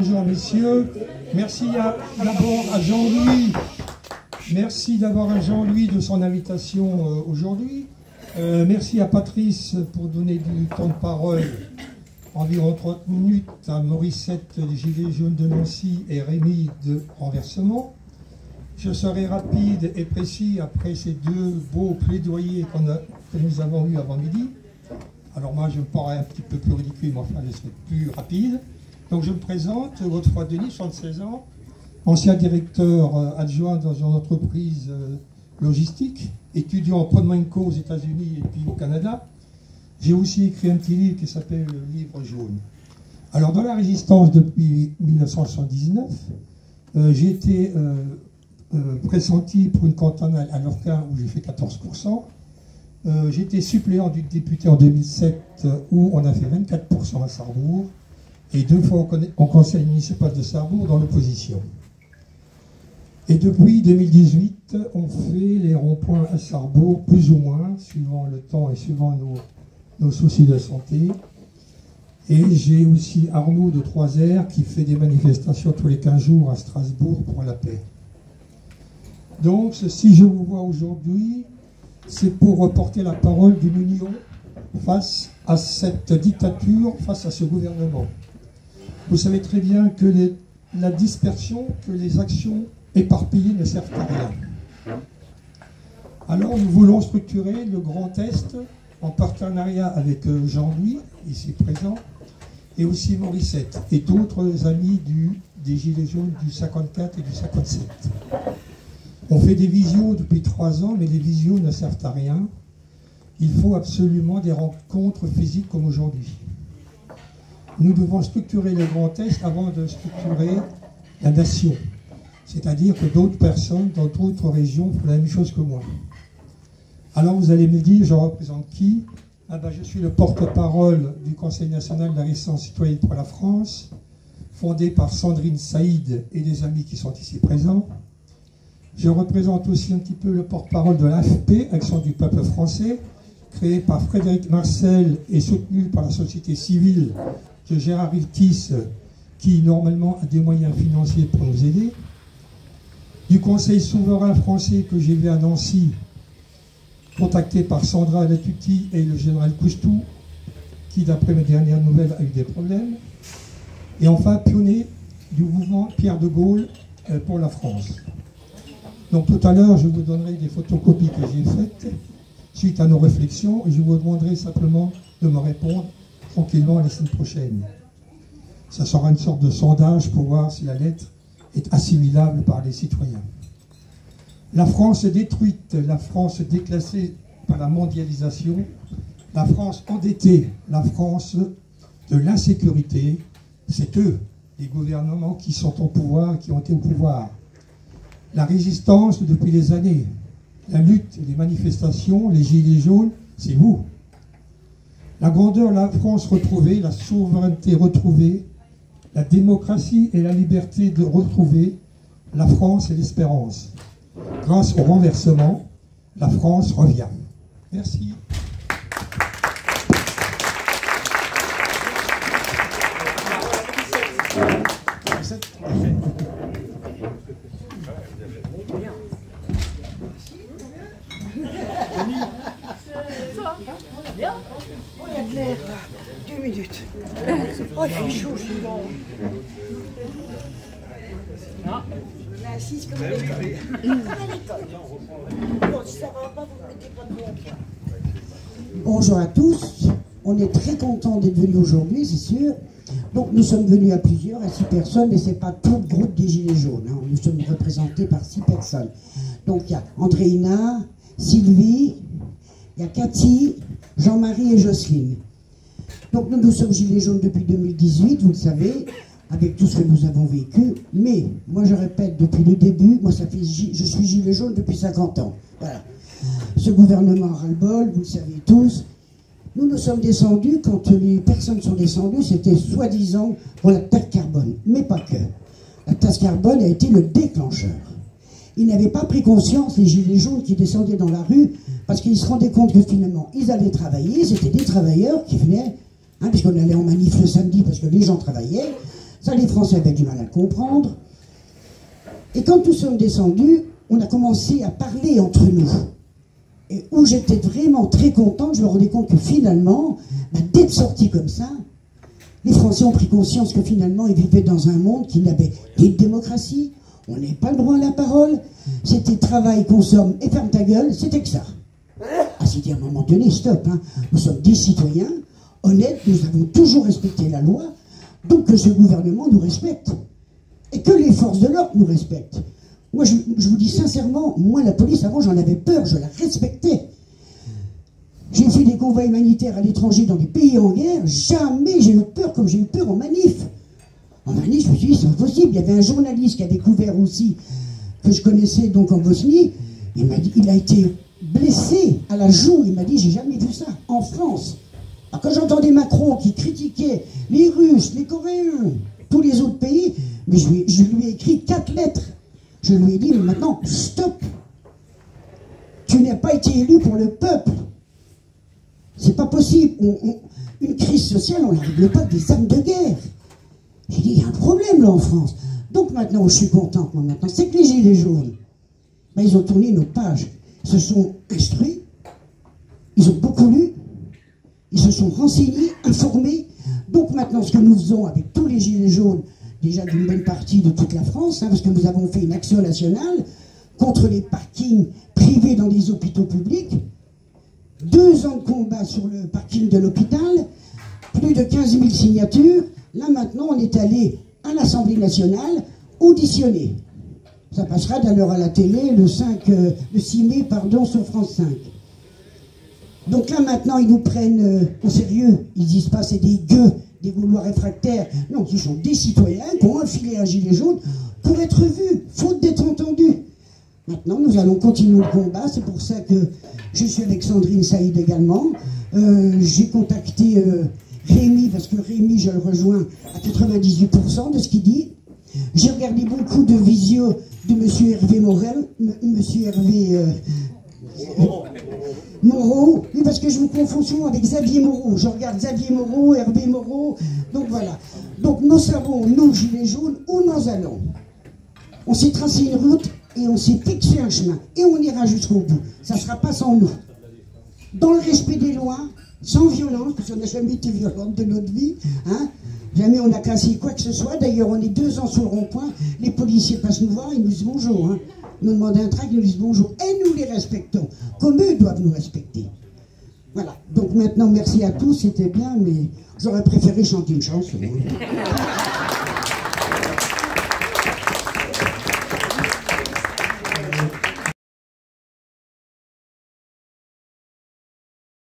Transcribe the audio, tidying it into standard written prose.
Bonjour messieurs, merci d'abord à Jean-Louis, merci d'abord à Jean-Louis de son invitation aujourd'hui. Merci à Patrice pour donner du temps de parole, environ 30 minutes, à Morissette des Gilets jaunes de Nancy et Rémi de Renversement. Je serai rapide et précis après ces deux beaux plaidoyers que nous avons eus avant midi. Alors moi je me parais un petit peu plus ridicule, mais enfin je serai plus rapide. Donc je me présente, Godefroy Denis, 76 ans, ancien directeur adjoint dans une entreprise logistique, étudiant en Prodmenco aux États-Unis et puis au Canada. J'ai aussi écrit un petit livre qui s'appelle Le Livre jaune. Alors dans la résistance depuis 1979, j'ai été pressenti pour une cantonale à Lorca où j'ai fait 14%. J'ai été suppléant du député en 2007 où on a fait 24% à Sarrebourg et 2 fois au conseil municipal de Sarrebourg dans l'opposition. Et depuis 2018, on fait les ronds-points à Sarrebourg, plus ou moins, suivant le temps et suivant nos soucis de santé. Et j'ai aussi Arnaud de 3R qui fait des manifestations tous les 15 jours à Strasbourg pour la paix. Donc, si je vous vois aujourd'hui, c'est pour reporter la parole d'une union face à cette dictature, face à ce gouvernement. Vous savez très bien que la dispersion, que les actions éparpillées ne servent à rien. Alors nous voulons structurer le Grand Est en partenariat avec Jean-Louis, ici présent, et aussi Morissette, et d'autres amis des Gilets jaunes du 54 et du 57. On fait des visios depuis 3 ans, mais les visios ne servent à rien. Il faut absolument des rencontres physiques comme aujourd'hui. Nous devons structurer le Grand Est avant de structurer la nation. C'est-à-dire que d'autres personnes dans d'autres régions font la même chose que moi. Alors vous allez me dire, je représente qui? Ah ben, je suis le porte-parole du Conseil national de la Résistance citoyenne pour la France, fondé par Sandrine Saïd et des amis qui sont ici présents. Je représente aussi un petit peu le porte-parole de l'AFP, Action du peuple français, créé par Frédéric Marcel et soutenu par la société civile de Gérard Iltis, qui normalement a des moyens financiers pour nous aider. Du Conseil souverain français que j'ai vu à Nancy, contacté par Sandra Latuti et le général Coustou, qui d'après mes dernières nouvelles a eu des problèmes. Et enfin, pionnier du mouvement Pierre de Gaulle pour la France. Donc tout à l'heure, je vous donnerai des photocopies que j'ai faites suite à nos réflexions et je vous demanderai simplement de me répondre tranquillement la semaine prochaine. Ça sera une sorte de sondage pour voir si la lettre est assimilable par les citoyens. La France détruite, la France déclassée par la mondialisation, la France endettée, la France de l'insécurité, c'est eux, les gouvernements qui sont au pouvoir, qui ont été au pouvoir. La résistance depuis des années, la lutte, les manifestations, les gilets jaunes, c'est vous. La grandeur, la France retrouvée, la souveraineté retrouvée, la démocratie et la liberté de retrouver, la France et l'espérance. Grâce au renversement, la France revient. Merci. Oh, il y a de l'air là. 2 minutes. Oh, il fait chaud, je suis bon. Je mets assise comme à l'école. Bon, si ça va pas, vous ne mettez pas de bon point. Bonjour à tous. On est très contents d'être venus aujourd'hui, c'est sûr. Donc nous sommes venus à plusieurs, à 6 personnes, mais ce n'est pas tout le groupe des Gilets jaunes. Hein. Nous sommes représentés par 6 personnes. Donc il y a Andréina, Sylvie, il y a Cathy, Jean-Marie et Jocelyne. Donc nous sommes Gilets jaunes depuis 2018, vous le savez, avec tout ce que nous avons vécu. Mais, moi je répète, depuis le début, moi ça fait, je suis Gilet jaune depuis 50 ans. Voilà. Ce gouvernement ras-le-bol, vous le savez tous. Nous nous sommes descendus, quand les personnes sont descendues, c'était soi-disant pour la taxe carbone. Mais pas que. La taxe carbone a été le déclencheur. Ils n'avaient pas pris conscience, les Gilets jaunes qui descendaient dans la rue, parce qu'ils se rendaient compte que finalement, ils allaient travailler, c'était des travailleurs qui venaient, hein, puisqu'on allait en manif le samedi parce que les gens travaillaient, Ça, les Français avaient du mal à le comprendre. Et quand nous sommes descendus, on a commencé à parler entre nous. Et où j'étais vraiment très contente, je me rendais compte que finalement, d'être sorti comme ça, les Français ont pris conscience que finalement, ils vivaient dans un monde qui n'avait ni de démocratie, on n'avait pas le droit à la parole, c'était travail, consomme et ferme ta gueule, c'était que ça. Ah, c'était à un moment donné, stop, hein. Nous sommes des citoyens honnêtes, nous avons toujours respecté la loi, donc que ce gouvernement nous respecte. Et que les forces de l'ordre nous respectent. Moi, je vous dis sincèrement, moi, la police, avant, j'en avais peur, je la respectais. J'ai fait des convois humanitaires à l'étranger dans des pays en guerre, jamais j'ai eu peur comme j'ai eu peur en manif. En manif, je me suis dit, c'est impossible. Il y avait un journaliste qui a découvert aussi, que je connaissais donc en Bosnie, il m'a dit, il a été blessé à la joue, il m'a dit, j'ai jamais vu ça, en France. Alors, quand j'entendais Macron qui critiquait les Russes, les Coréens, tous les autres pays, mais je lui ai écrit 4 lettres. Je lui ai dit, mais maintenant, stop. Tu n'as pas été élu pour le peuple. C'est pas possible. Une crise sociale, on ne la règle pas avec des armes de guerre. J'ai dit, il y a un problème là en France. Donc maintenant, où je suis contente, moi maintenant, c'est que les Gilets jaunes, ben, ils ont tourné nos pages. Ils se sont instruits, ils ont beaucoup lu, ils se sont renseignés, informés. Donc maintenant, ce que nous faisons avec tous les Gilets jaunes, déjà d'une bonne partie de toute la France, hein, parce que nous avons fait une action nationale contre les parkings privés dans les hôpitaux publics, 2 ans de combat sur le parking de l'hôpital, plus de 15 000 signatures. Là maintenant, on est allé à l'Assemblée nationale auditionner. Ça passera d'ailleurs à la télé le 6 mai, pardon, sur France 5. Donc là maintenant, ils nous prennent au sérieux. Ils disent pas c'est des gueux, des Gaulois réfractaires. Non, ce sont des citoyens qui ont enfilé un gilet jaune pour être vus, faute d'être entendus. Maintenant, nous allons continuer le combat. C'est pour ça que je suis avec Sandrine Saïd également. J'ai contacté Rémi, parce que Rémi, je le rejoins à 98% de ce qu'il dit. J'ai regardé beaucoup de visios de M. Hervé Morel, M. Hervé Moreau, oui, parce que je me confonds souvent avec Xavier Moreau. Je regarde Xavier Moreau, Hervé Moreau, donc voilà. Donc nous savons, nous, Gilets jaunes, où nous allons. On s'est tracé une route et on s'est fixé un chemin. Et on ira jusqu'au bout. Ça ne sera pas sans nous. Dans le respect des lois, sans violence, parce qu'on n'a jamais été violente de notre vie, hein. Jamais on a cassé quoi que ce soit. D'ailleurs, on est 2 ans sur le rond-point. Les policiers passent nous voir, ils nous disent bonjour. Hein. Ils nous demandent un tract, ils nous disent bonjour. Et nous les respectons, comme eux doivent nous respecter. Voilà. Donc maintenant, merci à tous, c'était bien, mais j'aurais préféré chanter une chanson.